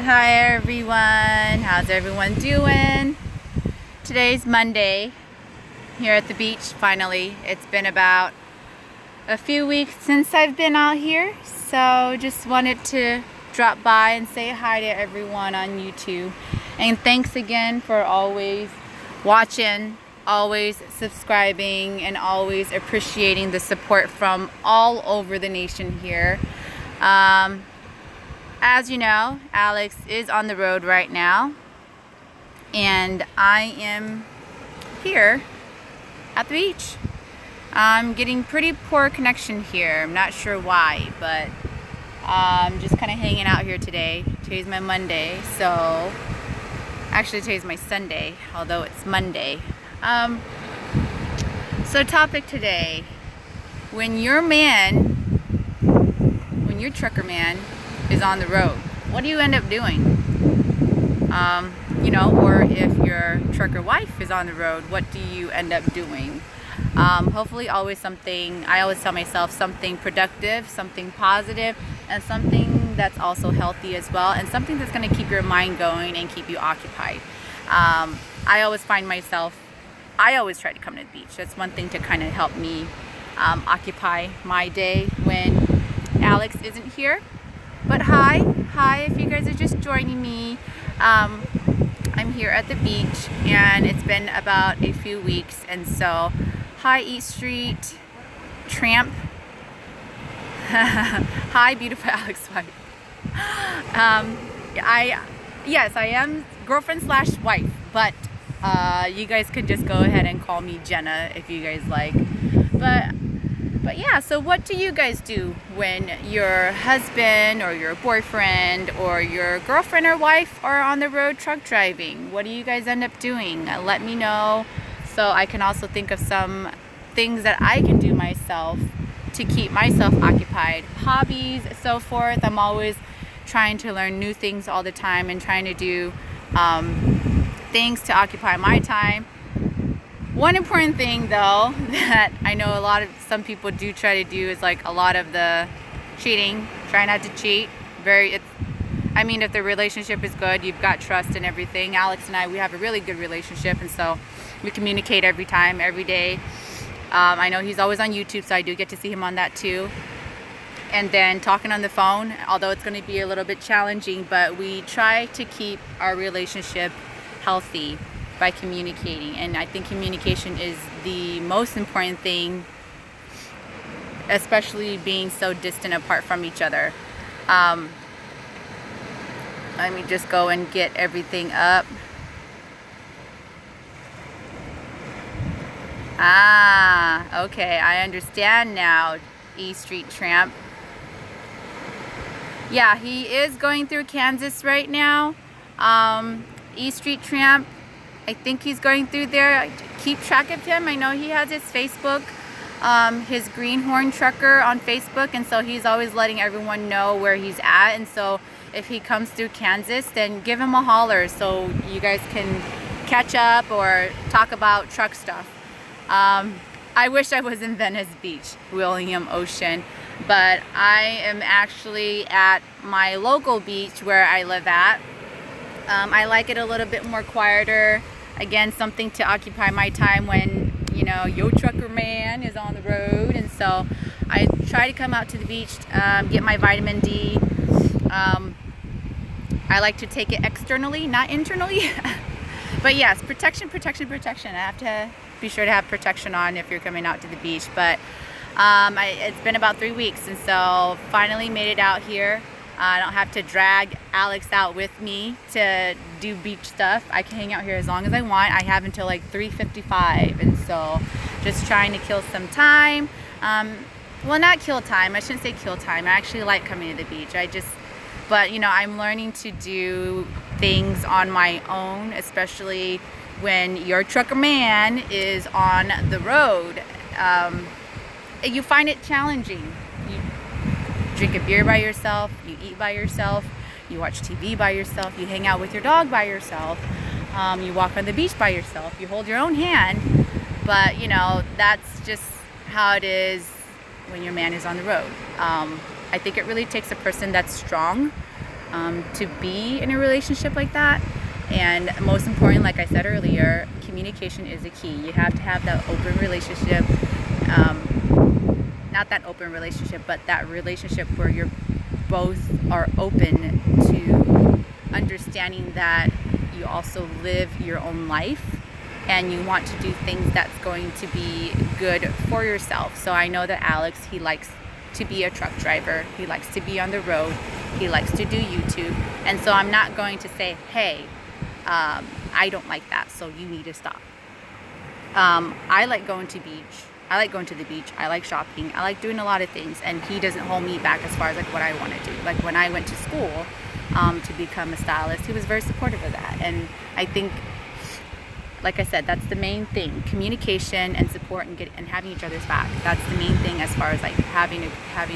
Hi everyone, how's everyone doing? Today's Monday here at the beach. Finally, it's been about a few weeks since I've been out here, so just wanted to drop by and say hi to everyone on YouTube. And thanks again for always watching, always subscribing, and always appreciating the support from all over the nation here. As you know, Alex is on the road right now, and I am here at the beach. I'm getting pretty poor connection here. I'm not sure why, but I'm just kind of hanging out here today. Today's my Monday, so actually today's my Sunday, although it's Monday. So topic today, when your trucker man is on the road, what do you end up doing? Or if your trucker wife is on the road, what do you end up doing? Hopefully always something, I always tell myself, something productive, something positive, and something that's also healthy as well, and something that's going to keep your mind going and keep you occupied. I always find myself, I always try to come to the beach. That's one thing to kind of help me occupy my day when Alex isn't here. But hi, if you guys are just joining me, I'm here at the beach, and it's been about a few weeks, and so hi East Street Tramp. Hi beautiful Alex wife. Yes, I am girlfriend / wife, but you guys could just go ahead and call me Jenna if you guys like. But yeah, so what do you guys do when your husband or your boyfriend or your girlfriend or wife are on the road truck driving? What do you guys end up doing? Let me know, so I can also think of some things that I can do myself to keep myself occupied. Hobbies, so forth. I'm always trying to learn new things all the time and trying to do things to occupy my time. One important thing though that I know some people do try to do is like a lot of the cheating. Try not to cheat. If the relationship is good, you've got trust and everything. Alex and I, we have a really good relationship, and so we communicate every time, every day. I know he's always on YouTube, so I do get to see him on that too. And then talking on the phone, although it's going to be a little bit challenging, but we try to keep our relationship healthy by communicating. And I think communication is the most important thing, especially being so distant apart from each other. Let me just go and get everything up. Okay, I understand now, E Street Tramp. Yeah, he is going through Kansas right now. E Street Tramp, I think he's going through there. I keep track of him. I know he has his Facebook, his Greenhorn Trucker on Facebook, and so he's always letting everyone know where he's at. And so if he comes through Kansas, then give him a holler so you guys can catch up or talk about truck stuff. I wish I was in Venice Beach, William Ocean, but I am actually at my local beach where I live at. I like it a little bit more quieter. Again, something to occupy my time when, your trucker man is on the road. And so I try to come out to the beach, get my vitamin D. I like to take it externally, not internally. But yes, protection. I have to be sure to have protection on if you're coming out to the beach. But it's been about 3 weeks, and so finally made it out here. I don't have to drag Alex out with me to do beach stuff. I can hang out here as long as I want. I have until like 3:55, and so just trying to kill some time. Well, not kill time. I shouldn't say kill time. I actually like coming to the beach. But I'm learning to do things on my own, especially when your trucker man is on the road. You find it challenging. You drink a beer by yourself, you eat by yourself, you watch TV by yourself, you hang out with your dog by yourself, you walk on the beach by yourself, you hold your own hand. But that's just how it is when your man is on the road. I think it really takes a person that's strong to be in a relationship like that. And most important, like I said earlier, communication is a key. You have to have that open relationship, not that open relationship, but that relationship where you're both are open to understanding that you also live your own life and you want to do things that's going to be good for yourself. So I know that Alex, he likes to be a truck driver. He likes to be on the road. He likes to do YouTube. And so I'm not going to say, hey, I don't like that, so you need to stop. I like going to beach. I like going to the beach. I like shopping. I like doing a lot of things, and he doesn't hold me back as far as like what I want to do. Like when I went to school to become a stylist, he was very supportive of that. And I think, like I said, that's the main thing: communication and support, and having each other's back. That's the main thing as far as like having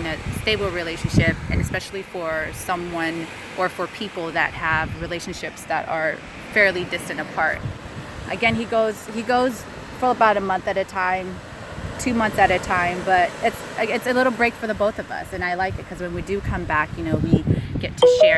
a stable relationship, and especially for someone or for people that have relationships that are fairly distant apart. Again, he goes for about a month at a time, 2 months at a time, but it's a little break for the both of us, and I like it because when we do come back, you know, we get to share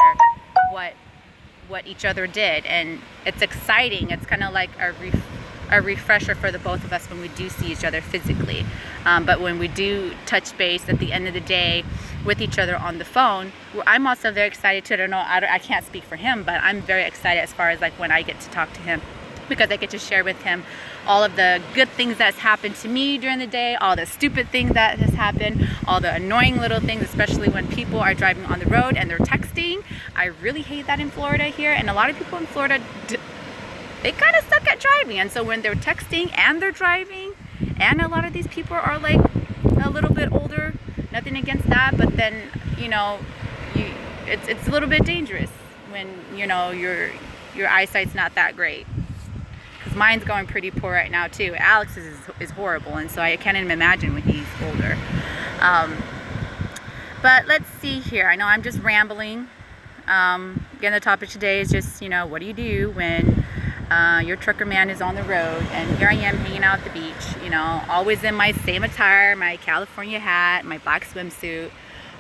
what each other did, and it's exciting. It's kind of like a refresher for the both of us when we do see each other physically, but when we do touch base at the end of the day with each other on the phone, I'm also very excited too. I can't speak for him, but I'm very excited as far as like when I get to talk to him, because I get to share with him all of the good things that's happened to me during the day, all the stupid things that has happened, all the annoying little things, especially when people are driving on the road and they're texting. I really hate that in Florida here, and a lot of people in Florida, they kind of suck at driving. And so when they're texting and they're driving, and a lot of these people are like a little bit older, nothing against that, but then, you know, it's a little bit dangerous when, you know, your eyesight's not that great. Mine's going pretty poor right now too. Alex's is horrible, and so I can't even imagine when he's older. But let's see here. I know I'm just rambling. Again, the topic today is just, you know, what do you do when your trucker man is on the road? And here I am hanging out at the beach, you know, always in my same attire, my California hat, my black swimsuit.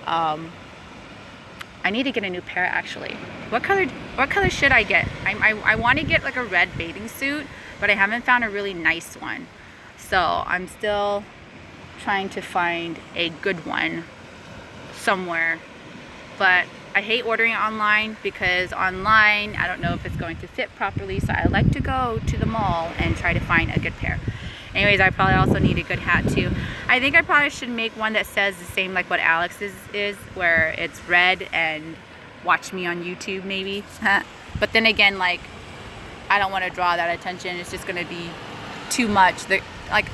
I need to get a new pair actually. What color should I get? I want to get like a red bathing suit, but I haven't found a really nice one. So I'm still trying to find a good one somewhere. But I hate ordering online because online, I don't know if it's going to fit properly. So I like to go to the mall and try to find a good pair. Anyways, I probably also need a good hat too. I think I probably should make one that says the same like what Alex's is, where it's red and watch me on YouTube maybe. But then again, like, I don't want to draw that attention. It's just going to be too much. Like,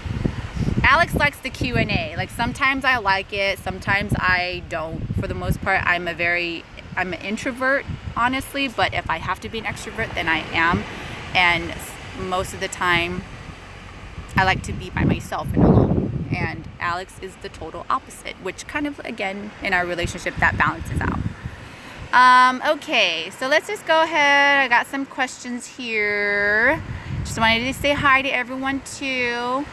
Alex likes the Q&A. Like, sometimes I like it, sometimes I don't. For the most part, I'm an introvert, honestly, but if I have to be an extrovert, then I am. And most of the time, I like to be by myself and alone. And Alex is the total opposite, which kind of, again, in our relationship, that balances out. Okay, so let's just go ahead. I got some questions here. Just wanted to say hi to everyone too.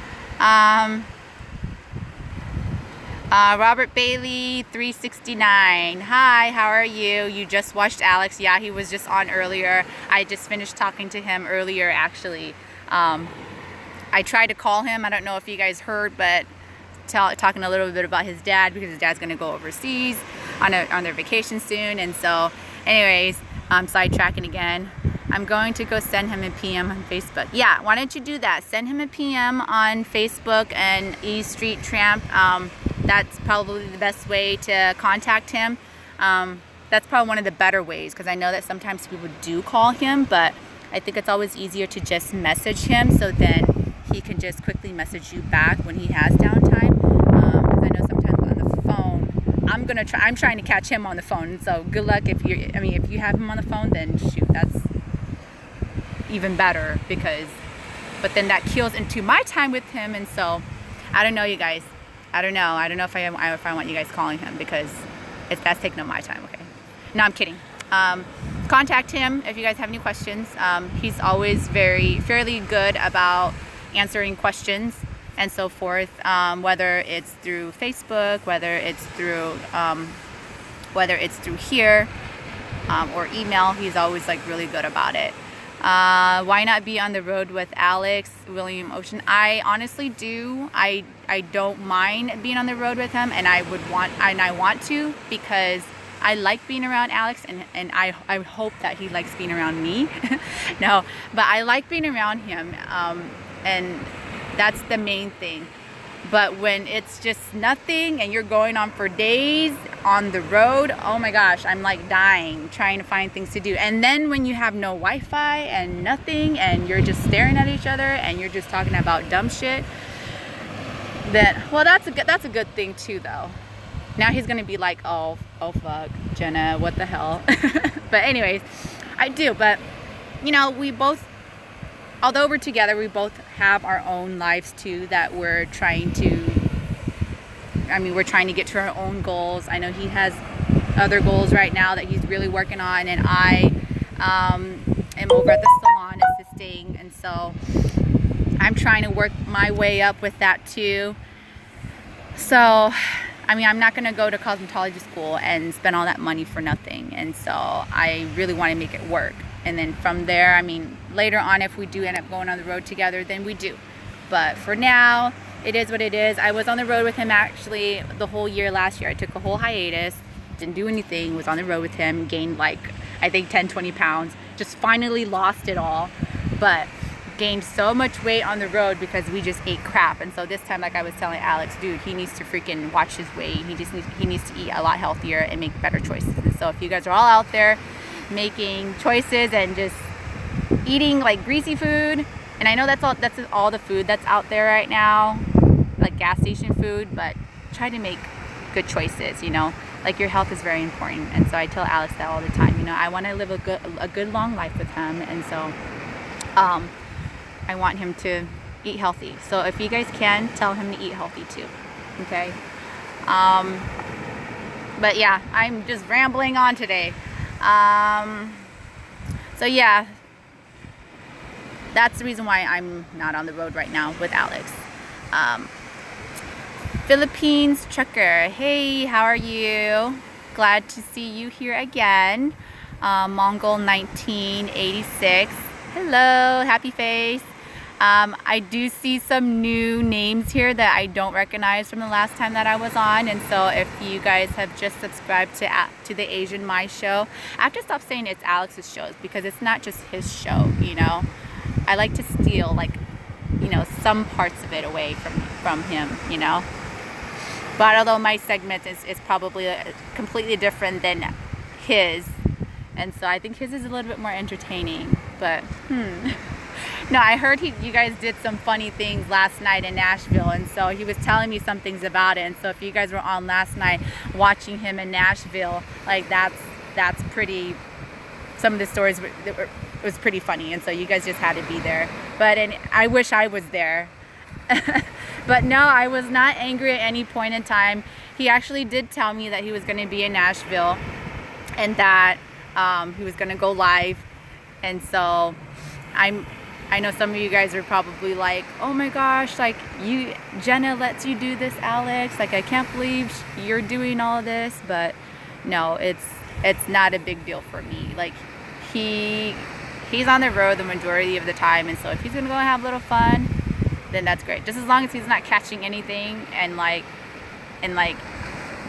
Robert Bailey 369. Hi, how are you? You just watched Alex. Yeah, he was just on earlier. I just finished talking to him earlier actually. I tried to call him. I don't know if you guys heard, but talking a little bit about his dad, because his dad's going to go overseas on their vacation soon. And so anyways, I'm sidetracking again. I'm going to go send him a PM on Facebook. Yeah, why don't you do that? Send him a PM on Facebook and E Street Tramp. That's probably the best way to contact him. That's probably one of the better ways, because I know that sometimes people do call him, but I think it's always easier to just message him, so then he can just quickly message you back when he has downtime. Because I know sometimes on the phone, I'm trying to catch him on the phone. So good luck if you have him on the phone, then shoot, that's even better, but then that kills into my time with him. And so I don't know, you guys. I don't know if I want you guys calling him, because that's taking up my time. Okay, no, I'm kidding. Contact him if you guys have any questions. He's always fairly good about answering questions and so forth, whether it's through Facebook, whether it's through here. or email. He's always like really good about it. Why not be on the road with Alex, William Ocean? I honestly do. I don't mind being on the road with him, and I want to, because I like being around Alex, and I hope that he likes being around me. No, but I like being around him, and that's the main thing. But when it's just nothing and you're going on for days on the road, oh my gosh, I'm like dying trying to find things to do. And then when you have no Wi-Fi and nothing, and you're just staring at each other and you're just talking about dumb shit, then, well, that's a good thing too, though. Now he's gonna be like, oh fuck, Jenna, what the hell? But anyways, I do. But you know, we both, although we're together, we both have our own lives too that we're trying to get to our own goals. I know he has other goals right now that he's really working on, and I am over at the salon assisting, and so I'm trying to work my way up with that too. So I'm not going to go to cosmetology school and spend all that money for nothing, and so I really want to make it work. And then from there, later on, if we do end up going on the road together, then we do. But for now, it is what it is. I was on the road with him actually the whole year last year. I took a whole hiatus, didn't do anything, was on the road with him, gained like, I think 10, 20 pounds, just finally lost it all, but gained so much weight on the road because we just ate crap. And so this time, like I was telling Alex, dude, he needs to freaking watch his weight. He needs to eat a lot healthier and make better choices. And so if you guys are all out there making choices and just eating like greasy food, and I know that's all the food that's out there right now, like gas station food, but try to make good choices, you know, like your health is very important. And so I tell Alex that all the time, you know, I want to live a good long life with him, and so I want him to eat healthy. So if you guys can, tell him to eat healthy too, okay? But yeah, I'm just rambling on today. So yeah, that's the reason why I'm not on the road right now with Alex. Philippines trucker, hey, how are you? Glad to see you here again. Mongol 1986, hello, happy face. I do see some new names here that I don't recognize from the last time that I was on, and so if you guys have just subscribed to the Asian My Show, I have to stop saying it's Alex's shows, because it's not just his show, you know. I like to steal, like, you know, some parts of it away from him, you know. But although my segment is probably completely different than his, and so I think his is a little bit more entertaining, but No, I heard you guys did some funny things last night in Nashville, and so he was telling me some things about it. And so if you guys were on last night watching him in Nashville, like that's pretty, some of the stories was pretty funny, and so you guys just had to be there. But I wish I was there. But no, I was not angry at any point in time. He actually did tell me that he was going to be in Nashville, and that he was going to go live. And so I know some of you guys are probably like, oh my gosh, like Jenna lets you do this, Alex. Like, I can't believe you're doing all this. But no, it's not a big deal for me. Like, he's on the road the majority of the time, and so if he's gonna go have a little fun, then that's great. Just as long as he's not catching anything, and like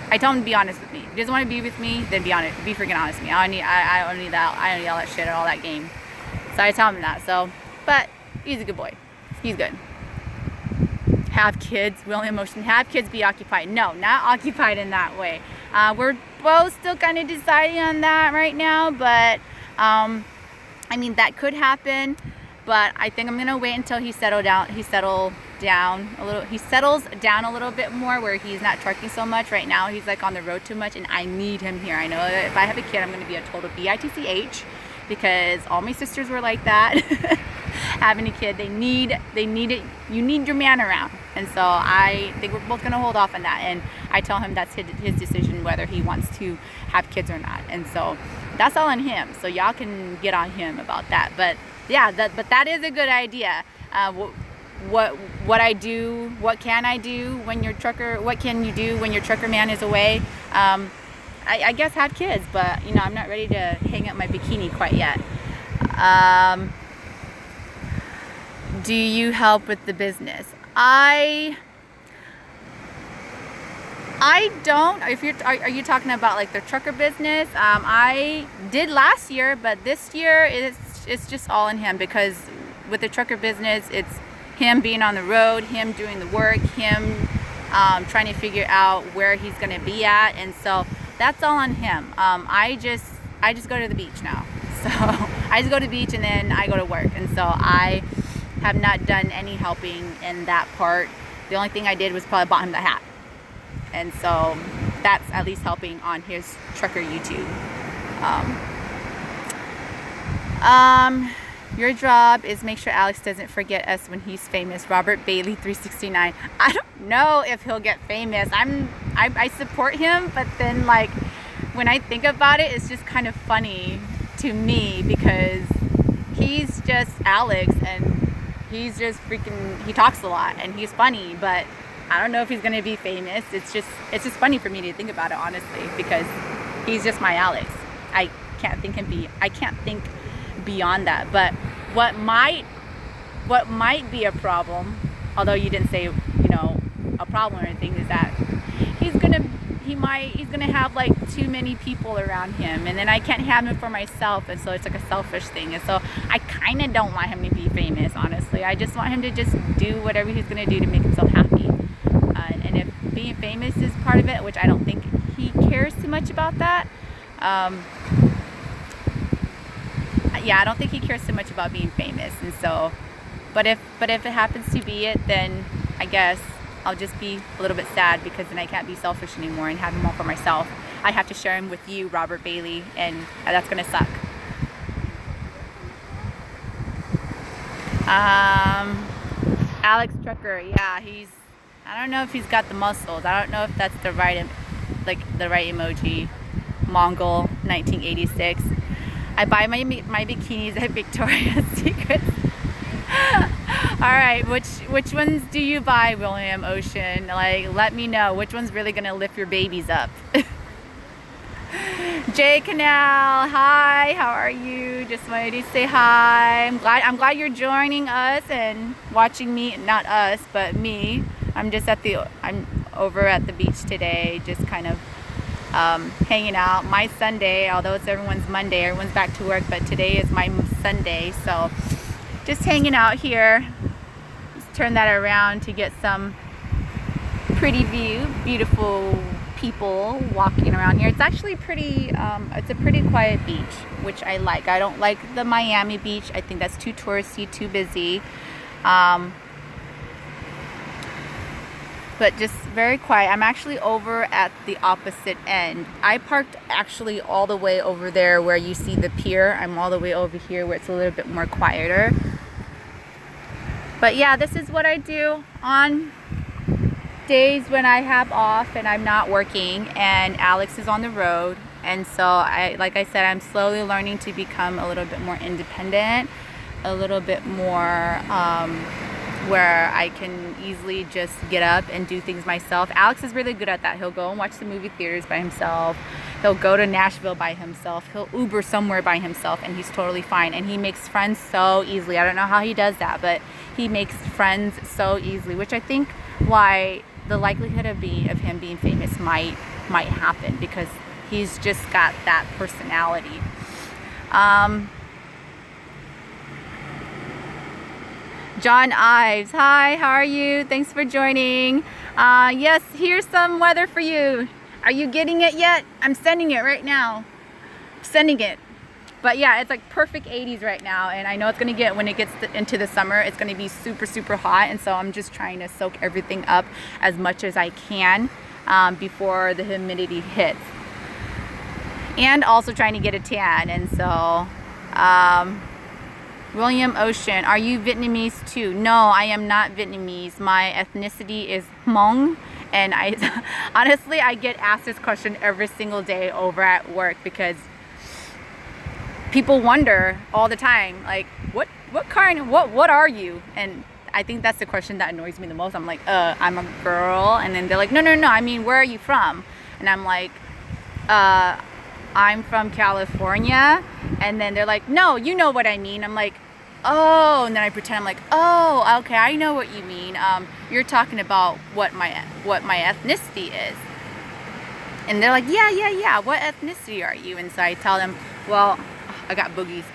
I tell him to be honest with me. If he doesn't want to be with me, then be honest, be freaking honest with me. I don't need that. I don't need all that shit and all that game. So I tell him that. So, but he's a good boy. He's good. Have kids, William Ocean. Have kids, be occupied. No, not occupied in that way. We're both still kind of deciding on that right now, but I mean, that could happen. But I think I'm gonna wait until he settles down a little bit more, where he's not trucking so much. Right now he's like on the road too much, and I need him here. I know that if I have a kid, I'm gonna be a total bitch, because all my sisters were like that. Having a kid, they need it. You need your man around, and so I think we're both gonna hold off on that. And I tell him that's his decision whether he wants to have kids or not, and so that's all on him. So y'all can get on him about that. But yeah, that is a good idea. What I do, what can I do when your trucker? What can you do when your trucker man is away? I guess had kids, but you know, I'm not ready to hang up my bikini quite yet. Do you help with the business? I don't. If you're, are you talking about like the trucker business? I did last year, but this year it's just all in him, because with the trucker business, it's him being on the road, him doing the work, him trying to figure out where he's gonna be at, and so that's all on him. I just go to the beach now. So I just go to the beach and then I go to work, and so I have not done any helping in that part. The only thing I did was probably bought him the hat, and so that's at least helping on his trucker YouTube. Your job is make sure Alex doesn't forget us when he's famous. Robert Bailey 369. I don't know if he'll get famous. I support him, but then like when I think about it, it's just kind of funny to me, because he's just Alex and he's just freaking, he talks a lot and he's funny, but I don't know if he's gonna be famous. It's just funny for me to think about it, honestly, because he's just my Alex. I can't think beyond that. But what might be a problem, although you didn't say, you know, a problem or anything, is that he's gonna have like too many people around him, and then I can't have him for myself, and so it's like a selfish thing. And so I kind of don't want him to be famous, honestly. I just want him to just do whatever he's gonna do to make himself happy, and if being famous is part of it, which I don't think he cares too much about that. Yeah, I don't think he cares so much about being famous, and so, but if it happens to be it, then I guess I'll just be a little bit sad, because then I can't be selfish anymore and have him all for myself. I have to share him with you, Robert Bailey, and that's gonna suck. Alex Trucker, yeah, I don't know if he's got the muscles. I don't know if that's the right emoji. Mongol 1986. I buy my bikinis at Victoria's Secret. All right, which ones do you buy, William Ocean? Like, let me know which one's really gonna lift your babies up. Jay Canal, hi, how are you? Just wanted to say hi. I'm glad you're joining us and watching me, not us, but me. I'm over at the beach today, just kind of hanging out. My Sunday, although it's everyone's Monday, everyone's back to work, but today is my Sunday, so just hanging out here. Just turn that around to get some pretty view, beautiful people walking around here. It's actually pretty, it's a pretty quiet beach, which I like. I don't like the Miami beach. I think that's too touristy, too busy. But just very quiet. I'm actually over at the opposite end. I parked actually all the way over there where you see the pier. I'm all the way over here where it's a little bit more quieter. But yeah, this is what I do on days when I have off and I'm not working and Alex is on the road. And so like I said, I'm slowly learning to become a little bit more independent, a little bit more where I can easily just get up and do things myself. Alex is really good at that. He'll go and watch the movie theaters by himself. He'll go to Nashville by himself. He'll Uber somewhere by himself, and he's totally fine. And he makes friends so easily. I don't know how he does that, but he makes friends so easily, which I think why the likelihood of him being famous might happen, because he's just got that personality. John Ives, hi, how are you? Thanks for joining. Yes, here's some weather for you. Are you getting it yet? I'm sending it right now. Sending it. But yeah, it's like perfect 80s right now, and I know it's gonna get, when it gets into the summer, it's gonna be super, super hot, and so I'm just trying to soak everything up as much as I can before the humidity hits. And also trying to get a tan, and so, William Ocean, are you Vietnamese too? No, I am not Vietnamese. My ethnicity is Hmong, and honestly, I get asked this question every single day over at work, because people wonder all the time, like, what are you? And I think that's the question that annoys me the most. I'm like, I'm a girl, and then they're like, no, I mean, where are you from? And I'm like, uh, I'm from California, and then they're like, no, you know what I mean. I'm like, oh, and then I pretend I'm like, oh, okay, I know what you mean. You're talking about what my ethnicity is. And they're like, yeah, what ethnicity are you? And so I tell them, well, I got boogies.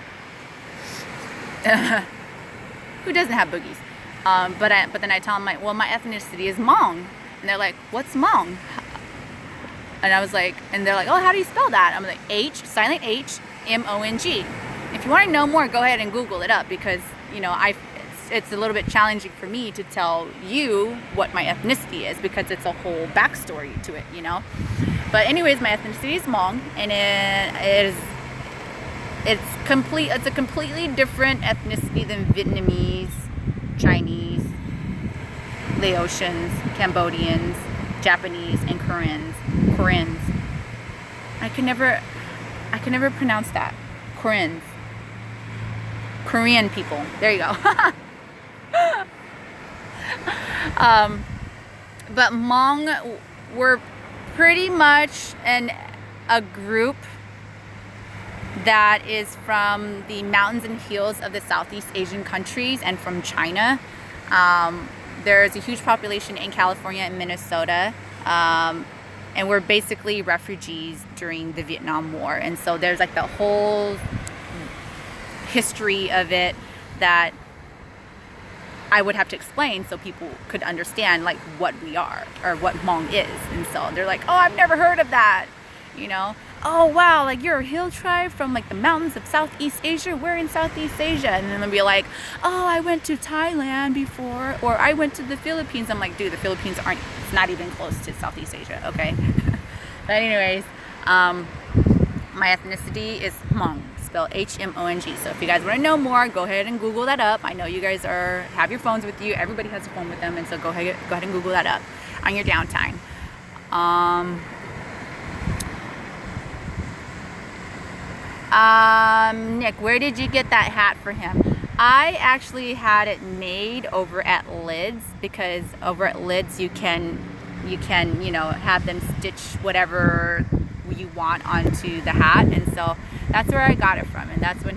Who doesn't have boogies? But then I tell them, well, my ethnicity is Hmong. And they're like, what's Hmong? And I was like, and they're like, oh, how do you spell that? I'm like, silent H, M-O-N-G. If you want to know more, go ahead and Google it up, because, you know, it's a little bit challenging for me to tell you what my ethnicity is, because it's a whole backstory to it, you know. But anyways, my ethnicity is Hmong, and it's a completely different ethnicity than Vietnamese, Chinese, Laotians, Cambodians, Japanese, and Koreans. I can never pronounce that. Korean people. There you go. But Hmong were pretty much a group that is from the mountains and hills of the Southeast Asian countries and from China. There's a huge population in California and Minnesota, and we're basically refugees during the Vietnam War. And so there's like the whole history of it that I would have to explain so people could understand like what we are or what Hmong is. And so they're like, oh, I've never heard of that, you know. Oh wow, like you're a hill tribe from like the mountains of Southeast Asia. We're in Southeast Asia. And then they'll be like, oh, I went to Thailand before, or I went to the Philippines. I'm like, dude, the Philippines it's not even close to Southeast Asia, okay? But anyways, my ethnicity is Hmong, spelled H-M-O-N-G. So if you guys want to know more, go ahead and Google that up. I know you guys have your phones with you. Everybody has a phone with them, and so go ahead and Google that up on your downtime. Nick, where did you get that hat for him? I actually had it made over at Lids, because over at Lids you can, you know, have them stitch whatever you want onto the hat. And so that's where I got it from. And that's when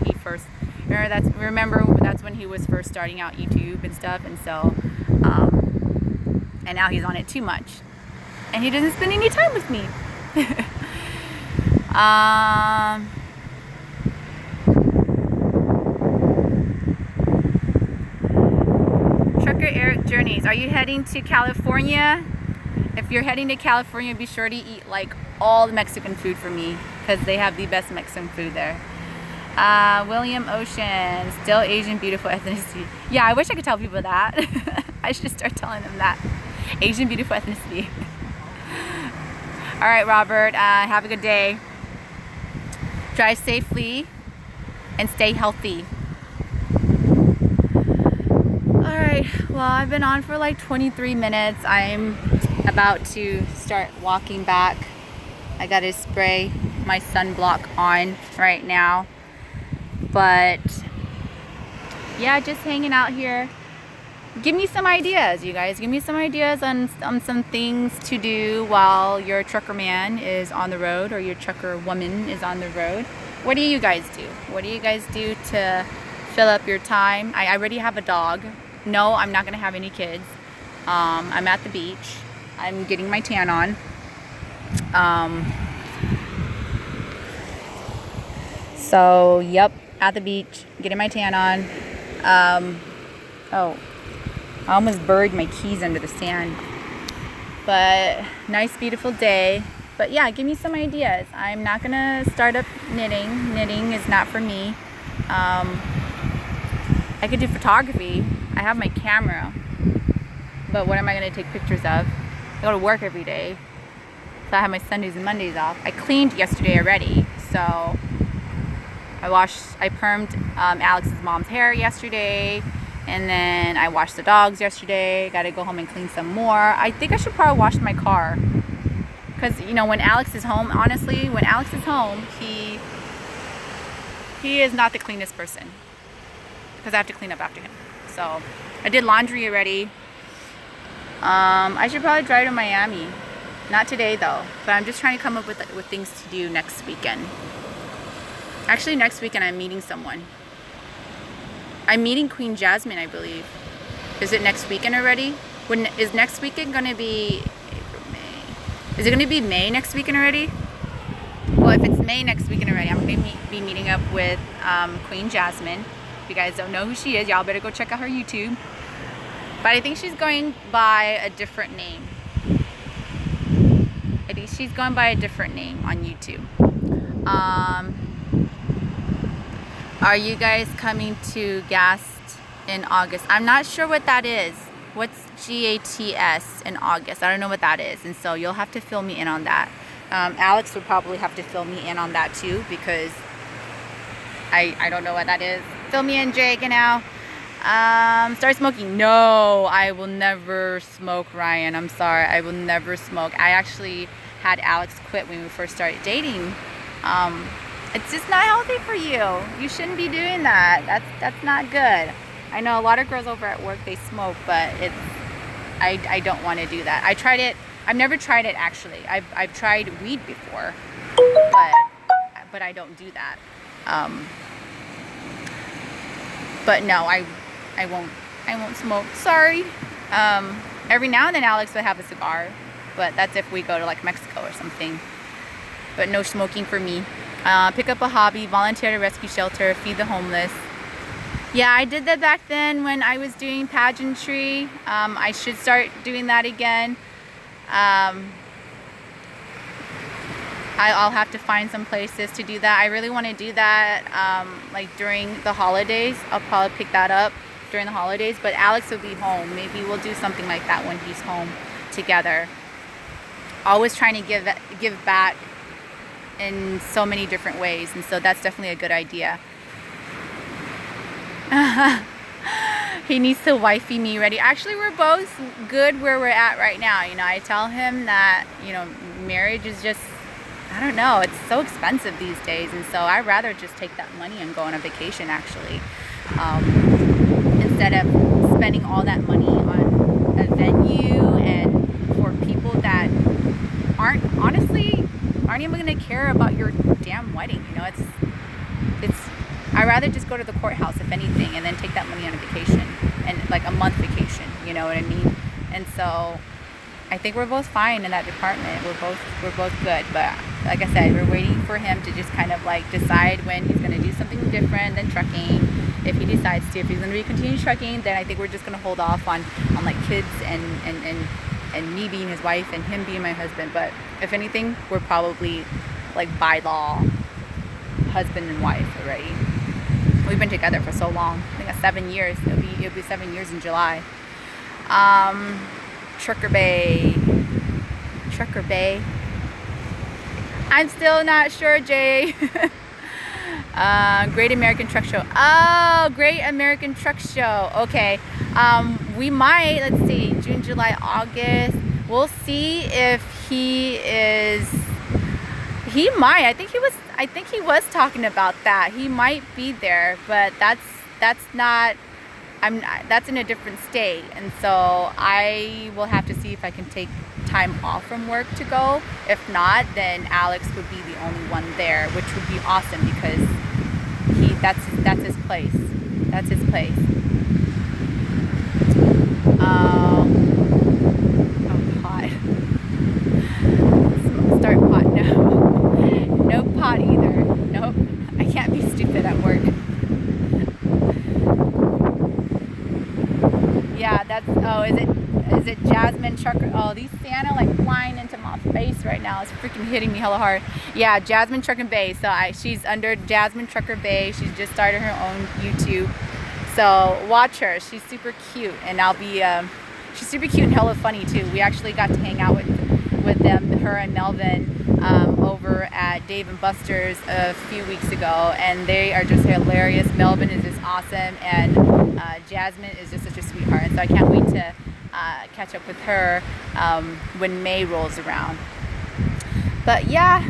that's when he was first starting out YouTube and stuff. And so, and now he's on it too much. And he doesn't spend any time with me. Trucker Eric Journeys, are you heading to California? If you're heading to California, be sure to eat like all the Mexican food for me, because they have the best Mexican food there. William Ocean, still Asian, beautiful ethnicity. Yeah, I wish I could tell people that. I should start telling them that. Asian, beautiful ethnicity. All right, Robert, have a good day. Drive safely and stay healthy. All right, well, I've been on for like 23 minutes. I'm about to start walking back. I gotta spray my sunblock on right now. But yeah, just hanging out here. Give me some ideas, you guys. Give me some ideas on some things to do while your trucker man is on the road, or your trucker woman is on the road. What do you guys do? What do you guys do to fill up your time? I already have a dog. No, I'm not gonna have any kids. I'm at the beach. I'm getting my tan on. So, yep, at the beach, getting my tan on. Oh, I almost buried my keys under the sand. But nice, beautiful day. But yeah, give me some ideas. I'm not gonna start up knitting. Knitting is not for me. I could do photography. I have my camera. But what am I gonna take pictures of? I go to work every day. So I have my Sundays and Mondays off. I cleaned yesterday already. So I permed Alex's mom's hair yesterday. And then I washed the dogs yesterday. Got to go home and clean some more. I think I should probably wash my car. Because, you know, when Alex is home, honestly, when Alex is home, he is not the cleanest person. Because I have to clean up after him. So, I did laundry already. I should probably drive to Miami. Not today though, but I'm just trying to come up with things to do next weekend. Actually, next weekend I'm meeting someone. I'm meeting Queen Jasmine, I believe. Is it next weekend already? When is next weekend going to be? April, May. Is it going to be May next weekend already? Well, if it's May next weekend already, I'm going to be meeting up with Queen Jasmine. If you guys don't know who she is, y'all better go check out her YouTube. But I think she's going by a different name. I think she's going by a different name on YouTube. Are you guys coming to Gast in August? I'm not sure what that is. What's GATS in August? I don't know what that is, and so you'll have to fill me in on that. Alex would probably have to fill me in on that too, because I don't know what that is. Fill me in, Jake, and now. Start smoking. No, I will never smoke, Ryan. I'm sorry. I will never smoke. I actually had Alex quit when we first started dating. It's just not healthy for you. You shouldn't be doing that. That's not good. I know a lot of girls over at work, they smoke, but I don't want to do that. I tried it. I've never tried it actually. I've tried weed before, but I don't do that. But no, I won't smoke. Sorry. Every now and then Alex would have a cigar, but that's if we go to like Mexico or something. But no smoking for me. Pick up a hobby, volunteer at a rescue shelter, feed the homeless. Yeah, I did that back then when I was doing pageantry. I should start doing that again. I'll have to find some places to do that. I really want to do that like during the holidays. I'll probably pick that up during the holidays, but Alex will be home. Maybe we'll do something like that when he's home together. Always trying to give back in so many different ways, and so that's definitely a good idea. He needs to wifey me ready. Actually, we're both good where we're at right now. You know, I tell him that, you know, marriage is just, I don't know, it's so expensive these days, and so I'd rather just take that money and go on a vacation actually, instead of spending all that money on a venue and for people that aren't even going to care about your damn wedding. You know, it's I'd rather just go to the courthouse if anything, and then take that money on a vacation, and like a month vacation, you know what I mean? And so I think we're both fine in that department. We're both good, but like I said, we're waiting for him to just kind of like decide when he's going to do something different than trucking. If he decides to, if he's going to continue trucking, then I think we're just going to hold off on like kids and me being his wife and him being my husband. But if anything, we're probably like by law husband and wife already. We've been together for so long. I think 7 years. It'll be 7 years in July. Trucker Bay. I'm still not sure, Jay. Great American Truck Show. Oh, Great American Truck Show. Okay. We might, let's see, June, July, August. We'll see if he is. He might. I think he was talking about that. He might be there, but that's not. That's in a different state, and so I will have to see if I can take time off from work to go. If not, then Alex would be the only one there, which would be awesome because that's his place. That's his place. Oh, pot. Start pot. No pot either. Nope. I can't be stupid at work. Yeah, that's, oh, is it Jasmine Trucker? Oh, these Santa like flying into my face right now. It's freaking hitting me hella hard. Yeah, Jasmine Trucker Bay. So she's under Jasmine Trucker Bay. She's just started her own YouTube. So watch her. She's super cute, and she's super cute and hella funny too. We actually got to hang out with them, her and Melvin, over at Dave and Buster's a few weeks ago, and they are just hilarious. Melvin is just awesome, and Jasmine is just such a sweetheart, and so I can't wait to catch up with her when May rolls around. But yeah,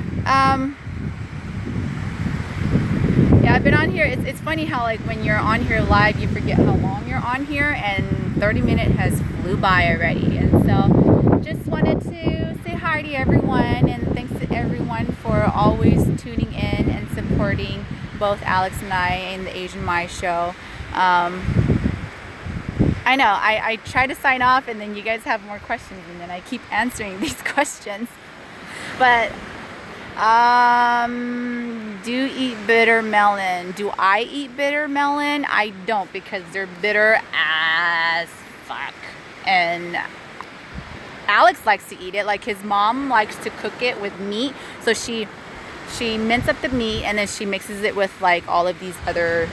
I've been on here. It's funny how like when you're on here live, you forget how long you're on here, and 30 minutes has flew by already. And so just wanted to say hi hi to everyone, and thanks to everyone for always tuning in and supporting both Alex and I in the Asian My Show. I know, I try to sign off and then you guys have more questions and then I keep answering these questions. But, do you eat bitter melon? Do I eat bitter melon? I don't, because they're bitter as fuck. And Alex likes to eat it. Like, his mom likes to cook it with meat. So she minces up the meat and then she mixes it with like all of these other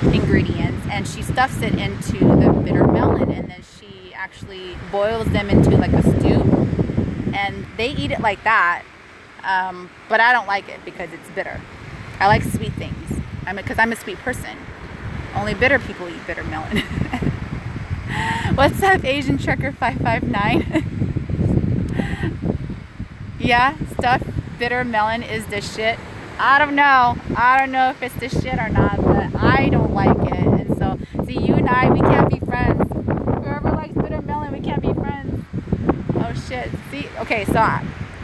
ingredients and she stuffs it into the bitter melon and then she actually boils them into like a stew and they eat it like that. But I don't like it because it's bitter. I like sweet things. Because I'm a sweet person. Only bitter people eat bitter melon. What's up, Asian Trucker 559? Yeah, stuffed bitter melon is the shit. I don't know if it's the shit or not, but I don't like it. And so, see, you and I, we can't be friends. Whoever likes bitter melon, we can't be friends. Oh shit. See, okay, so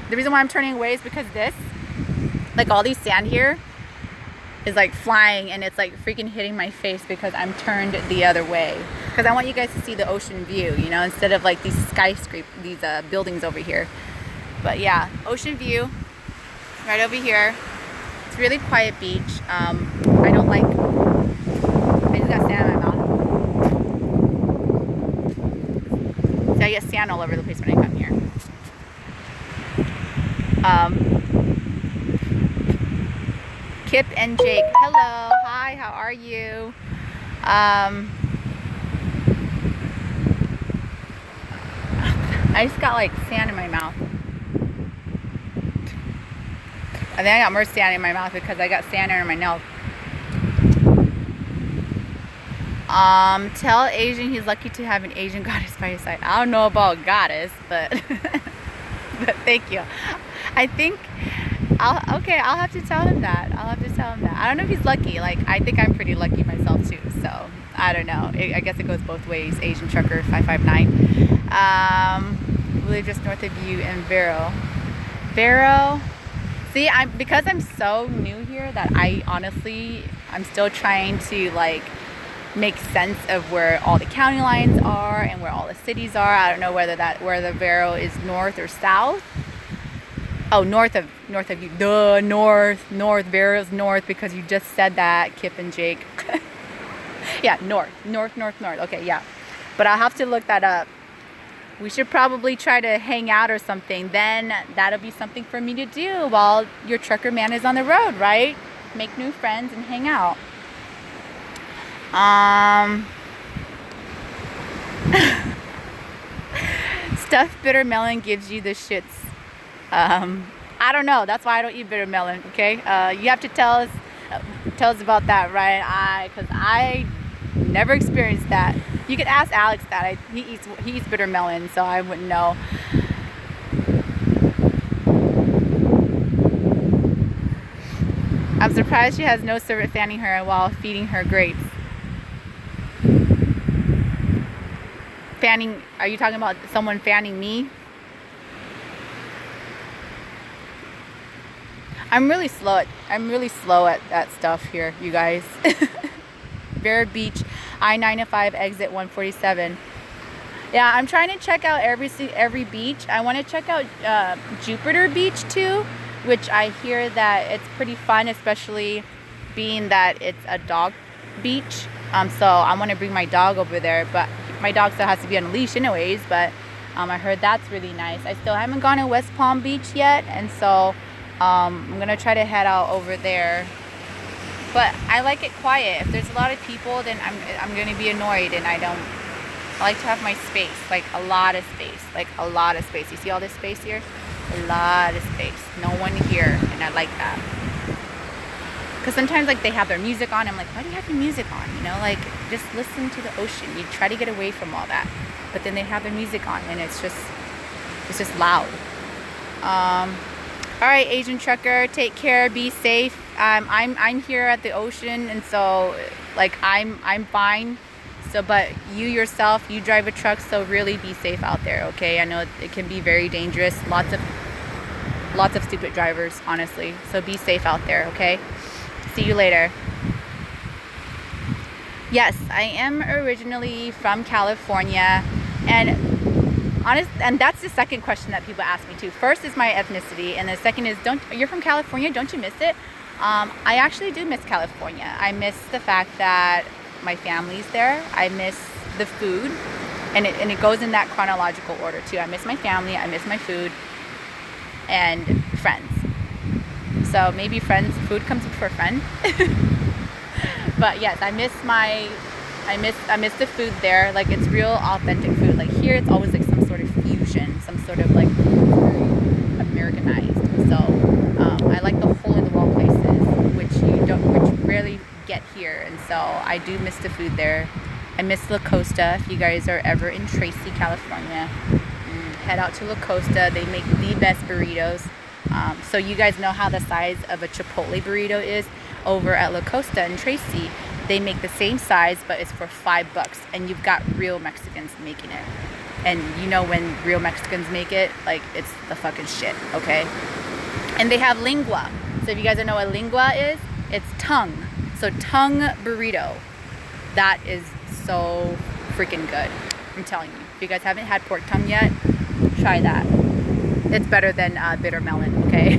the reason why I'm turning away is because this, like all these sand here, is like flying and it's like freaking hitting my face because I'm turned the other way. Because I want you guys to see the ocean view, you know, instead of like these these buildings over here. But yeah, ocean view, right over here. It's a really quiet beach. I don't like, I just got sand in my mouth. So I get sand all over the place when I come here. Kip and Jake, hello, hi, how are you? I just got like sand in my mouth. I think I got more sand in my mouth because I got sand under my nose. Tell Asian he's lucky to have an Asian goddess by his side. I don't know about goddess, but but thank you. I think I'll have to tell him that. I don't know if he's lucky. Like, I think I'm pretty lucky myself too. So I don't know. I guess it goes both ways. Asian Trucker 559. We live just north of you in Vero. See, because I'm so new here that I'm still trying to like make sense of where all the county lines are and where all the cities are. I don't know where the Vero is north or south. Oh, north of you. Duh, north. Vero's north because you just said that, Kip and Jake. Yeah, north. Okay, yeah. But I'll have to look that up. We should probably try to hang out or something. Then that'll be something for me to do while your trucker man is on the road, right? Make new friends and hang out. Stuffed bitter melon gives you the shits. I don't know. That's why I don't eat bitter melon. Okay. You have to tell us about that, right? Because I never experienced that. You could ask Alex that. He eats bitter melon, so I wouldn't know. I'm surprised she has no servant fanning her while feeding her grapes. Fanning? Are you talking about someone fanning me? I'm really slow at that stuff here, you guys. Vero Beach, I-95 exit 147. Yeah, I'm trying to check out every beach. I want to check out Jupiter Beach too, which I hear that it's pretty fun, especially being that it's a dog beach. So I want to bring my dog over there, but my dog still has to be on a leash anyways. But I heard that's really nice. I still haven't gone to West Palm Beach yet, and so I'm gonna try to head out over there. But I like it quiet. If there's a lot of people, then I'm gonna be annoyed, and I like to have my space, like a lot of space. You see all this space here? A lot of space. No one here, and I like that. Because sometimes like they have their music on. I'm like, why do you have your music on? You know, like just listen to the ocean. You try to get away from all that, but then they have their music on, and it's just loud. All right, Asian Trucker, take care, be safe. I'm here at the ocean, and so like I'm fine. So, but you yourself, you drive a truck, so really be safe out there, okay? I know it can be very dangerous. Lots of lots of stupid drivers, honestly. So be safe out there, okay? See you later. Yes, I am originally from California, and that's the second question that people ask me too. First is my ethnicity, and the second is, you're from California, don't you miss it? I actually do miss California. I miss the fact that my family's there. I miss the food, and it goes in that chronological order too. I miss my family, I miss my food, and friends. So maybe food comes before friend. But yes, I miss the food there. Like, it's real authentic food. Like, here it's always like some sort of fusion, some sort of like very Americanized. So I like the hole in the wall places, which rarely get here. And so I do miss the food there. I miss La Costa. If you guys are ever in Tracy, California, head out to La Costa. They make the best burritos. So you guys know how the size of a Chipotle burrito is. Over at La Costa in Tracy, they make the same size, but it's for $5, and you've got real Mexicans making it. And you know, when real Mexicans make it, like, it's the fucking shit, okay? And they have lingua. So if you guys don't know what lingua is, it's tongue. So tongue burrito. That is so freaking good. I'm telling you. If you guys haven't had pork tongue yet, try that. It's better than bitter melon, okay?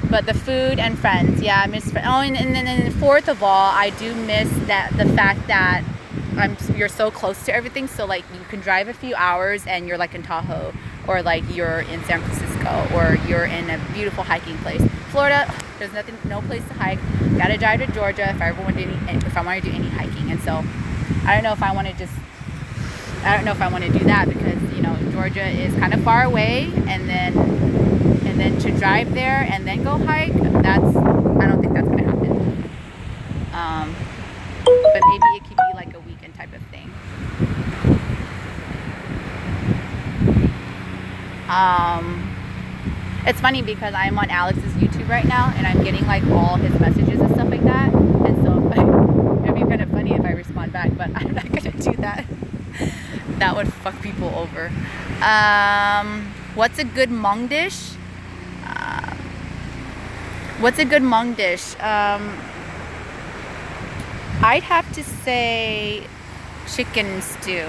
But the food and friends, yeah, I miss friends. Oh, and then fourth of all, I do miss the fact that you're so close to everything. So like, you can drive a few hours and you're like in Tahoe, or like you're in San Francisco, or you're in a beautiful hiking place. Florida, there's no place to hike. Gotta drive to Georgia if I want to do any hiking. And so I don't know if I want to do that, because Georgia is kind of far away, and then to drive there and then go hike, I don't think that's gonna happen. But maybe it could be like a weekend type of thing. It's funny because I'm on Alex's YouTube right now, and I'm getting like all his messages and stuff like that, and so it'd be kind of funny if I respond back, but I'm not gonna do that. That would fuck people over. What's a good Hmong dish? What's a good Hmong dish? I'd have to say chicken stew.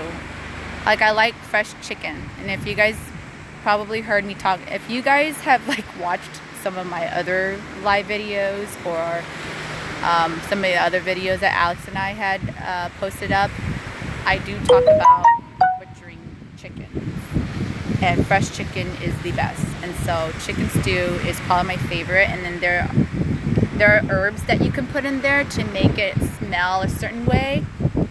Like, I like fresh chicken. And if you guys probably heard me talk, if you guys have like watched some of my other live videos, or some of the other videos that Alex and I had posted up, I do talk about butchering chicken. And fresh chicken is the best. And so chicken stew is probably my favorite. And then there are herbs that you can put in there to make it smell a certain way,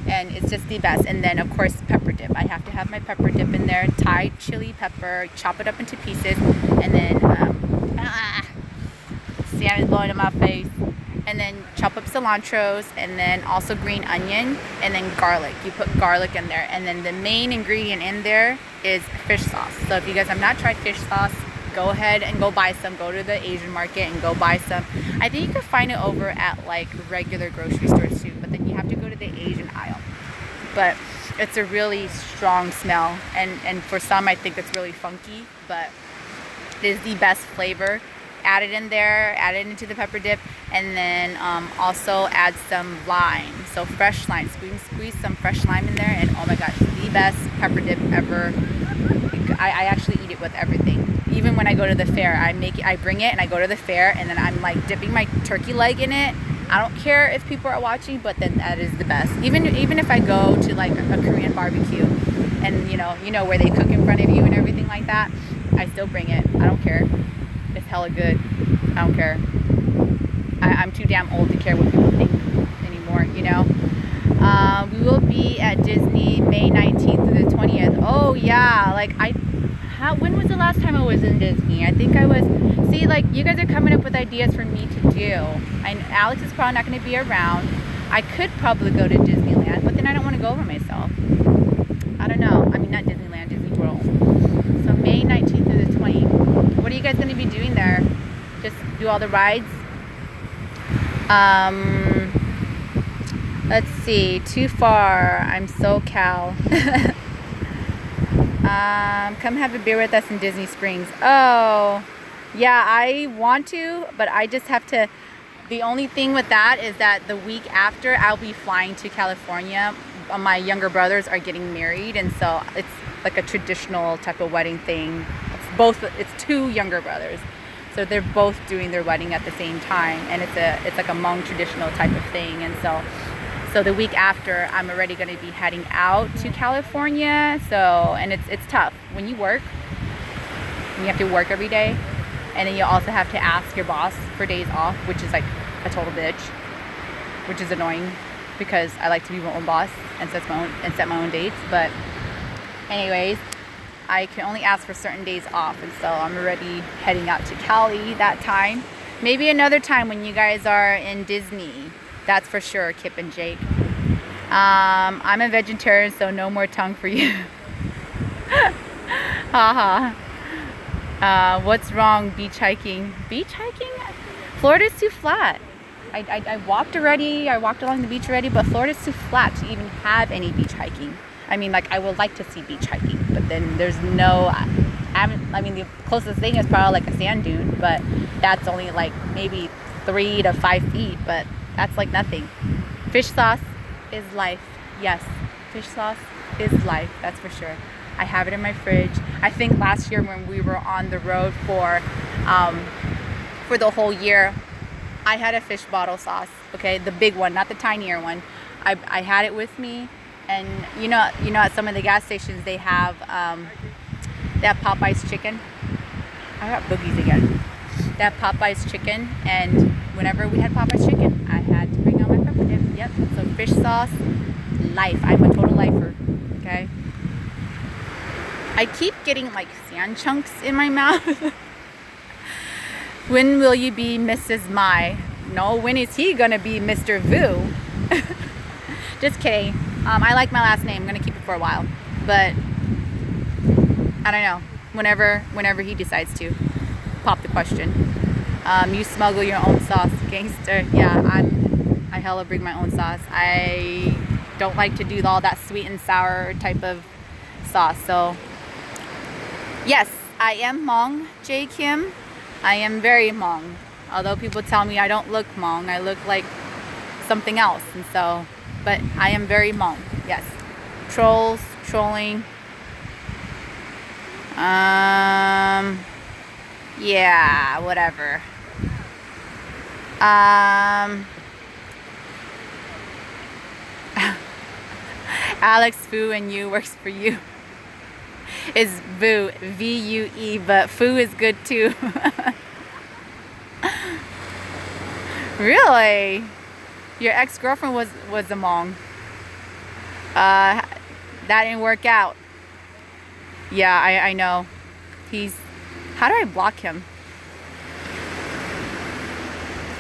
and it's just the best. And then of course pepper dip. I have to have my pepper dip in there. Thai chili pepper, chop it up into pieces, and then salmon blowing in my face. And then chop up cilantros, and then also green onion, and then garlic. You put garlic in there, and then the main ingredient in there is fish sauce. So if you guys have not tried fish sauce, go ahead and go buy some. Go to the Asian market and go buy some. I think you can find it over at like regular grocery stores too, but then you have to go to the Asian aisle. But it's a really strong smell, and for some I think it's really funky, but it is the best flavor. Add it in there, add it into the pepper dip, and then also add some lime. So fresh lime, squeeze some fresh lime in there, and oh my gosh, the best pepper dip ever. I actually eat it with everything. Even when I go to the fair, I bring it and I go to the fair, and then I'm like dipping my turkey leg in it. I don't care if people are watching, but then that is the best. Even if I go to like a Korean barbecue, and you know where they cook in front of you and everything like that, I still bring it. I don't care. It's hella good. I don't care. I'm too damn old to care what people think anymore, We will be at Disney May 19th to the 20th. Oh yeah, when was the last time I was in Disney? I think I was, like, you guys are coming up with ideas for me to do. And Alex is probably not going to be around. I could probably go to Disneyland, but then I don't want to go over myself. I don't know. I mean, not Disneyland, Disney World. So May 19th to the 20th. What are you guys going to be doing there? Just do all the rides? Let's see. Too far. I'm SoCal. Come have a beer with us in Disney Springs. Oh, yeah, I want to, but I just have to. The only thing with that is that the week after I'll be flying to California. My younger brothers are getting married, and so it's like a traditional type of wedding thing. It's two younger brothers, so they're both doing their wedding at the same time, and it's like a Hmong traditional type of thing. And so the week after I'm already going to be heading out to California. So, and it's tough when you work, and you have to work every day, and then you also have to ask your boss for days off, which is like a total bitch, which is annoying because I like to be my own boss and set my own dates. But anyways, I can only ask for certain days off, and so I'm already heading out to Cali that time. Maybe another time when you guys are in Disney. That's for sure, Kip and Jake. I'm a vegetarian, so no more tongue for you. Haha. What's wrong? Beach hiking. Beach hiking? Florida's too flat. I walked already. I walked along the beach already, but Florida's too flat to even have any beach hiking. I mean, like, I would like to see beach hiking, but then there's no. I mean, the closest thing is probably like a sand dune, but that's only like maybe 3 to 5 feet, but that's like nothing. Fish sauce is life. Yes, fish sauce is life. That's for sure. I have it in my fridge. I think last year when we were on the road for the whole year, I had a fish bottle sauce. Okay, the big one, not the tinier one. I had it with me, and you know, at some of the gas stations they have Popeye's chicken. I got boogies again. They have Popeye's chicken, and whenever we had Popeye's chicken, I had to bring out my pepper dip. Yep. So fish sauce, life. I'm a total lifer. Okay. I keep getting like sand chunks in my mouth. When will you be Mrs. Mai? No, when is he gonna be Mr. Vu? Just kidding. I like my last name. I'm gonna keep it for a while, but I don't know. Whenever he decides to pop the question. You smuggle your own sauce, gangster. Yeah, I hella bring my own sauce. I don't like to do all that sweet and sour type of sauce. So yes, I am Hmong, J. Kim. I am very Hmong. Although people tell me I don't look Hmong, I look like something else. And so, but I am very Hmong. Yes. Trolling. Yeah, whatever. Alex Fu and you works for you. Is Vu, V-U-E, but Fu is good too. Really? Your ex-girlfriend was a Hmong. That didn't work out. Yeah, I know. How do I block him?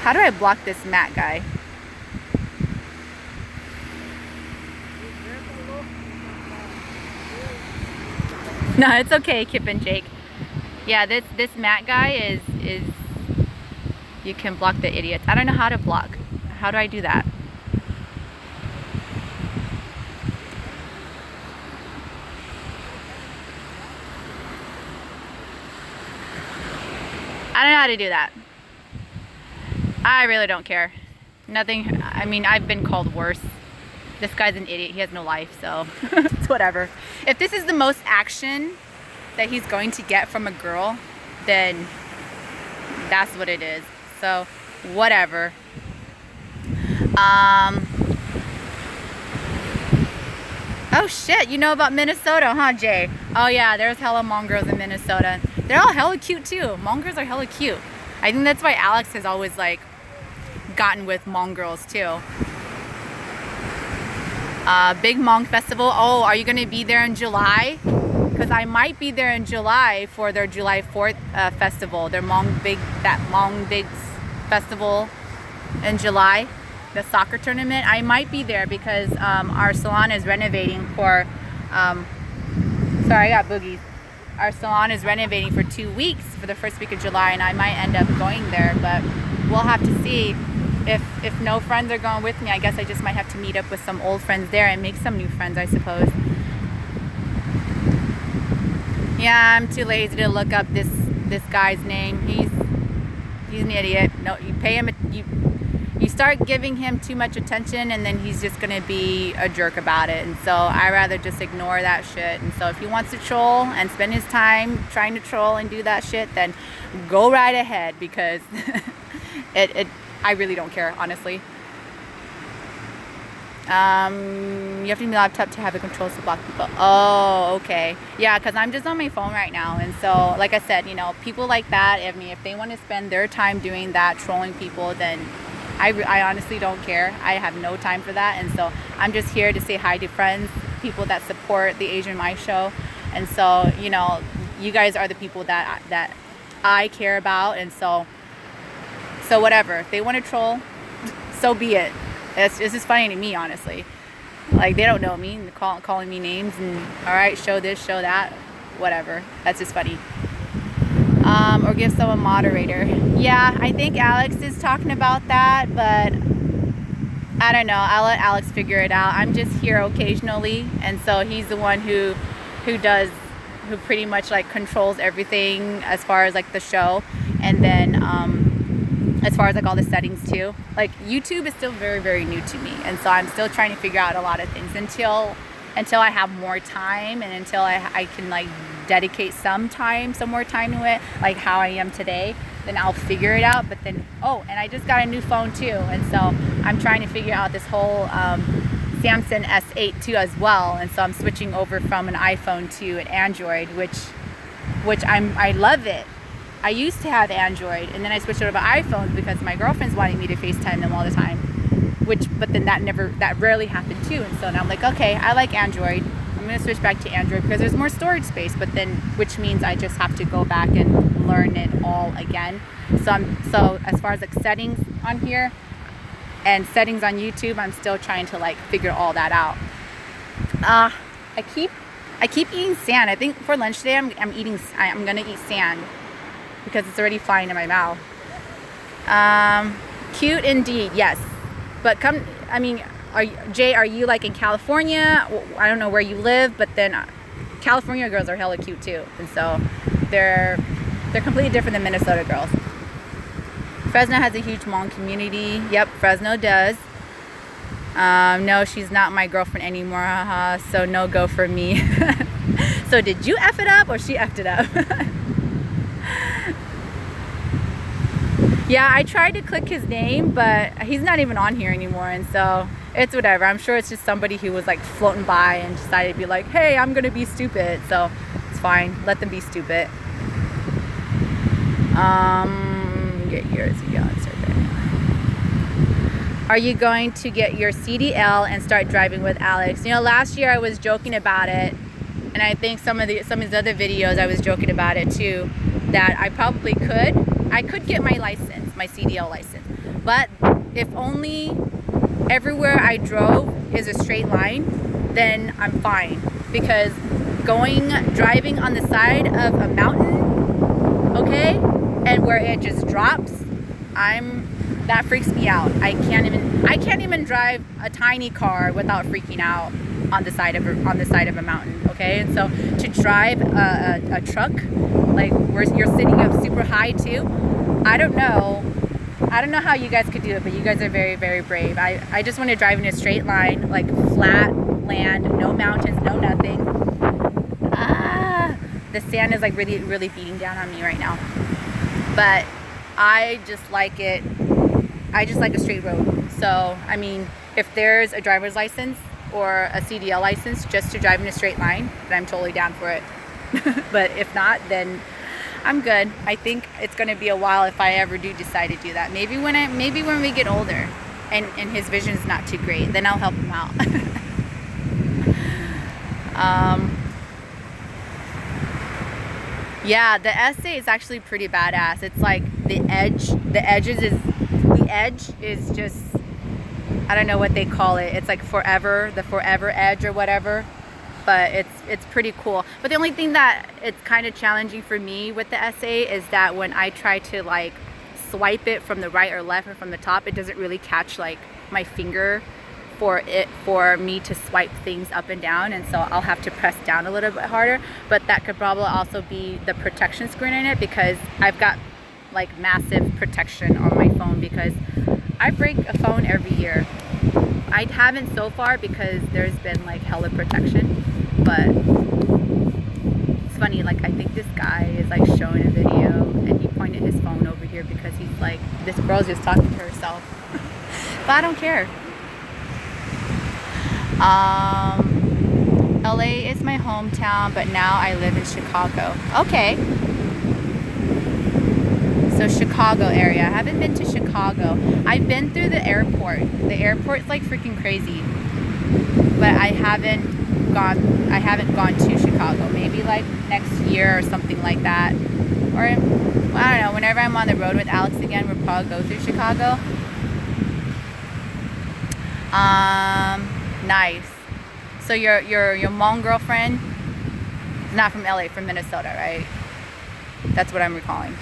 How do I block this Matt guy? No, it's okay, Kip and Jake. Yeah, this Matt guy is you can block the idiots. I don't know how to block. How do I do that? I don't know how to do that. I really don't care. Nothing. I mean, I've been called worse. This guy's an idiot. He has no life, so it's whatever. If this is the most action that he's going to get from a girl, then that's what it is. So whatever. Oh shit, you know about Minnesota, huh, Jay? Oh yeah, there's hella Hmong girls in Minnesota. They're all hella cute too. Hmong girls are hella cute. I think that's why Alex has always like gotten with Hmong girls too. Big Hmong festival. Oh, are you gonna be there in July? Because I might be there in July for their July 4th festival. Their Hmong Bigs festival in July. The soccer tournament. I might be there because our salon is renovating for sorry, I got boogies. Our salon is renovating for 2 weeks for the first week of July, and I might end up going there, but we'll have to see. If no friends are going with me, I guess I just might have to meet up with some old friends there and make some new friends, I suppose. Yeah, I'm too lazy to look up this guy's name. He's an idiot. No, you pay him, you start giving him too much attention, and then he's just gonna be a jerk about it. And so I rather just ignore that shit. And so if he wants to troll and spend his time trying to troll and do that shit, then go right ahead, because I really don't care, honestly. You have to be laptop to have the controls to block people. Oh, okay. Yeah, because I'm just on my phone right now. And so, like I said, you know, people like that, I mean, if they want to spend their time doing that, trolling people, then I honestly don't care. I have no time for that. And so I'm just here to say hi to friends, people that support the Asian My Show. And so, you know, you guys are the people that I care about. And so whatever. If they want to troll, so be it. It's just funny to me, honestly. Like, they don't know me, and calling me names and, all right, show this, show that, whatever. That's just funny. Or give someone moderator. Yeah, I think Alex is talking about that, but I don't know. I'll let Alex figure it out. I'm just here occasionally, and so he's the one who pretty much like controls everything as far as like the show, and then as far as like all the settings too. Like, YouTube is still very, very new to me, and so I'm still trying to figure out a lot of things until I have more time, and until I can like dedicate some more time to it, like how I am today. Then I'll figure it out. But then, oh, and I just got a new phone too, and so I'm trying to figure out this whole Samsung S8 too as well. And so I'm switching over from an iPhone to an Android, which I love it. I used to have Android, and then I switched over to iPhones because my girlfriend's wanting me to FaceTime them all the time. But then that rarely happened too. And so now I'm like, okay, I like Android. I'm gonna switch back to Android because there's more storage space. But then, which means I just have to go back and learn it all again. So as far as like settings on here and settings on YouTube, I'm still trying to like figure all that out. I keep eating sand. I think for lunch today I'm gonna eat sand because it's already flying in my mouth. Cute indeed, yes. But Jay, are you like in California? I don't know where you live, but then California girls are hella cute too, and so they're completely different than Minnesota girls. Fresno has a huge Hmong community. Yep, Fresno does. No, she's not my girlfriend anymore, so no go for me. So did you F it up or she F'd it up? Yeah, I tried to click his name, but he's not even on here anymore, and so it's whatever. I'm sure it's just somebody who was like floating by and decided to be like, hey, I'm gonna be stupid, so it's fine. Let them be stupid. Get yours. Are you going to get your CDL and start driving with Alex? You know, last year I was joking about it, and I think some of these other videos I was joking about it too, that I probably could. I could get my license, my CDL license, but if only everywhere I drove is a straight line, then I'm fine. Because driving on the side of a mountain, okay, and where it just drops, that freaks me out. I can't even drive a tiny car without freaking out on the side of a mountain, okay? And so to drive a truck, like where you're sitting up super high too, I don't know how you guys could do it, but you guys are very, very brave. I just want to drive in a straight line, like flat land, no mountains, no nothing. The sand is like really, really beating down on me right now. But I just like it. I just like a straight road. So, I mean, if there's a driver's license or a CDL license just to drive in a straight line, then I'm totally down for it. But if not, then I'm good. I think it's going to be a while if I ever do decide to do that. Maybe when we get older and his vision is not too great, then I'll help him out. Yeah, the essay is actually pretty badass. It's like the edge is just, I don't know what they call it. It's like the forever edge or whatever. But it's pretty cool. But the only thing that it's kind of challenging for me with the essay is that when I try to like swipe it from the right or left or from the top, it doesn't really catch like my finger for me to swipe things up and down, and so I'll have to press down a little bit harder. But that could probably also be the protection screen in it, because I've got like massive protection on my phone, because I break a phone every year. I haven't so far because there's been like hella protection, but it's funny, like I think this guy is like showing a video and he pointed his phone over here because he's like, this girl's just talking to herself. But I don't care. LA is my hometown, but now I live in Chicago. Okay. So Chicago area. I haven't been to Chicago. I've been through the airport. The airport's like freaking crazy. But I haven't gone to Chicago. Maybe like next year or something like that. Or I don't know, whenever I'm on the road with Alex again, we'll probably go through Chicago. Nice. So your Hmong girlfriend is not from LA, from Minnesota, right? That's what I'm recalling.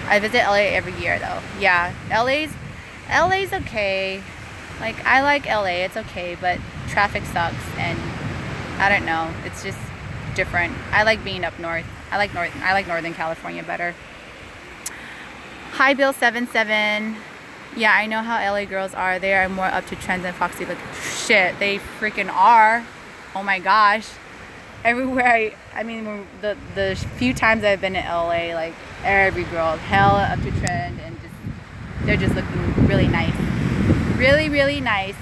I visit LA every year though. Yeah, LA's okay. Like I like LA, it's okay, but traffic sucks and I don't know. It's just different. I like being up north. I like Northern California better. Hi Bill 77. Yeah, I know how LA girls are. They are more up to trends than Foxy. Like, shit, they freaking are. Oh my gosh. Everywhere I mean, the few times I've been in LA, like, every girl is hella up to trend and just, they're just looking really nice. Really, really nice.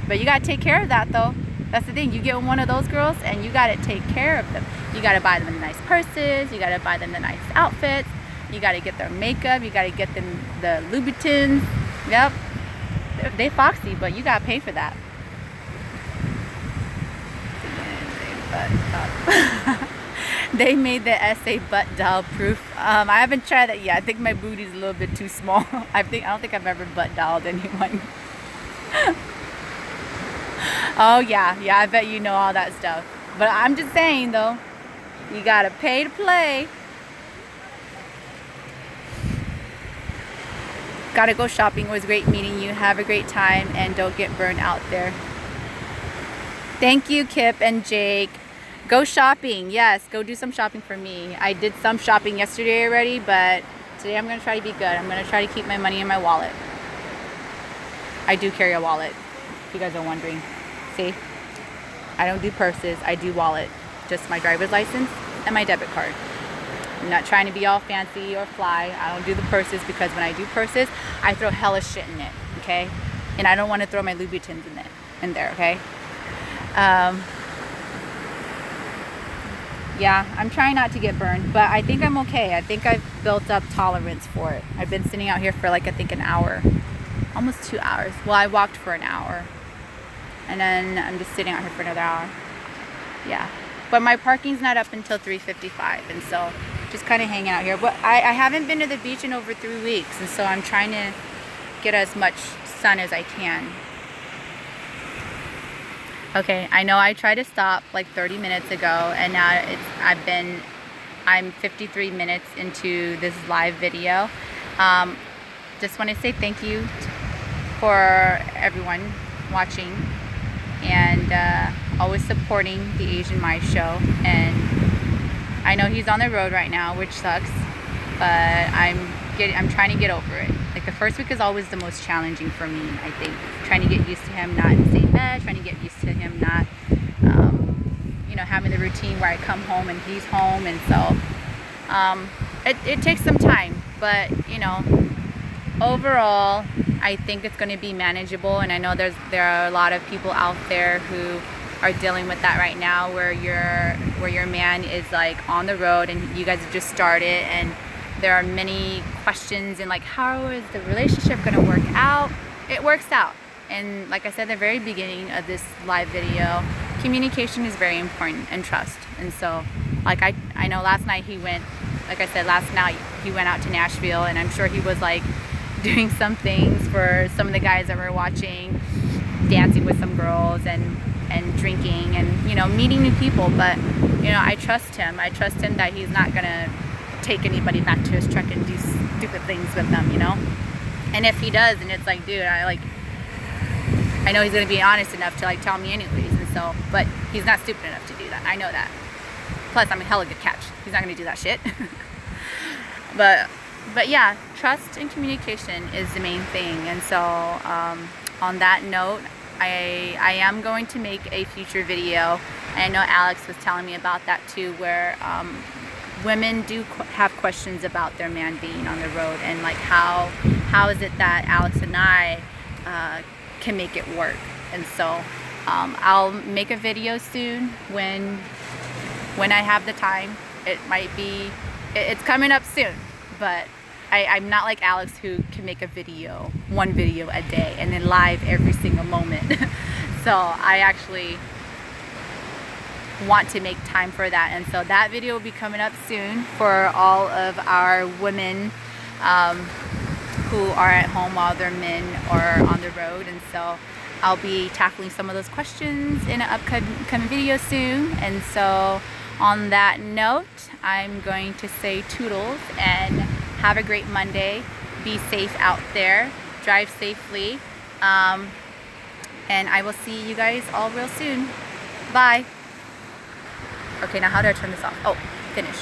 But you gotta take care of that though. That's the thing. You get one of those girls and you gotta take care of them. You gotta buy them the nice purses. You gotta buy them the nice outfits. You got to get their makeup. You got to get them the Louboutins. Yep. They foxy, but you got to pay for that. They made the essay butt doll proof. I haven't tried that yet. I think my booty's a little bit too small. I don't think I've ever butt dolled anyone. Oh yeah. Yeah, I bet you know all that stuff. But I'm just saying though, you got to pay to play. Gotta go shopping. It was great meeting you. Have a great time and don't get burned out there. Thank you, Kip and Jake. Go shopping. Yes, go do some shopping for me. I did some shopping yesterday already, but today I'm gonna try to be good. I'm gonna try to keep my money in my wallet. I do carry a wallet, if you guys are wondering. See? I don't do purses, I do wallet. Just my driver's license and my debit card. I'm not trying to be all fancy or fly. I don't do the purses because when I do purses, I throw hella shit in it, okay? And I don't want to throw my Louboutins in there, okay? Yeah, I'm trying not to get burned, but I think I'm okay. I think I've built up tolerance for it. I've been sitting out here for like, I think an hour, almost 2 hours. Well, I walked for an hour and then I'm just sitting out here for another hour. Yeah, but my parking's not up until 3:55, and so just kind of hanging out here. But I haven't been to the beach in over 3 weeks, and so I'm trying to get as much sun as I can. Okay, I know I tried to stop like 30 minutes ago, and now I'm 53 minutes into this live video. Just want to say thank you for everyone watching and always supporting the Asian My Show. And I know he's on the road right now, which sucks, but I'm trying to get over it. Like the first week is always the most challenging for me, I think. Trying to get used to him not in the same bed, trying to get used to him not, having the routine where I come home and he's home, and so it takes some time, but overall, I think it's going to be manageable. And I know there are a lot of people out there who are dealing with that right now, where your man is like on the road and you guys have just started, and there are many questions and like, how is the relationship going to work out? It works out. And like I said at the very beginning of this live video, communication is very important, and trust. And so like I know last night he went out to Nashville, and I'm sure he was like doing some things for some of the guys that were watching, dancing with some girls and drinking and meeting new people. But I trust him. I trust him that he's not gonna take anybody back to his truck and do stupid things with them, And if he does, and it's like, dude, I know he's going to be honest enough to like tell me anyways, and so, but he's not stupid enough to do that. I know that. Plus, I'm a hella good catch. He's not going to do that shit. But yeah, trust and communication is the main thing. And so on that note, I am going to make a future video. And I know Alex was telling me about that too, where women do have questions about their man being on the road, and like how is it that Alex and I can make it work. And so I'll make a video soon when I have the time. It might be, it's coming up soon, but I'm not like Alex, who can make a video, one video a day, and then live every single moment. So I actually want to make time for that, and so that video will be coming up soon for all of our women who are at home while their men are on the road. And so I'll be tackling some of those questions in an upcoming video soon. And so on that note, I'm going to say toodles and have a great Monday. Be safe out there. Drive safely. And I will see you guys all real soon. Bye. Okay, now how do I turn this off? Oh, finish.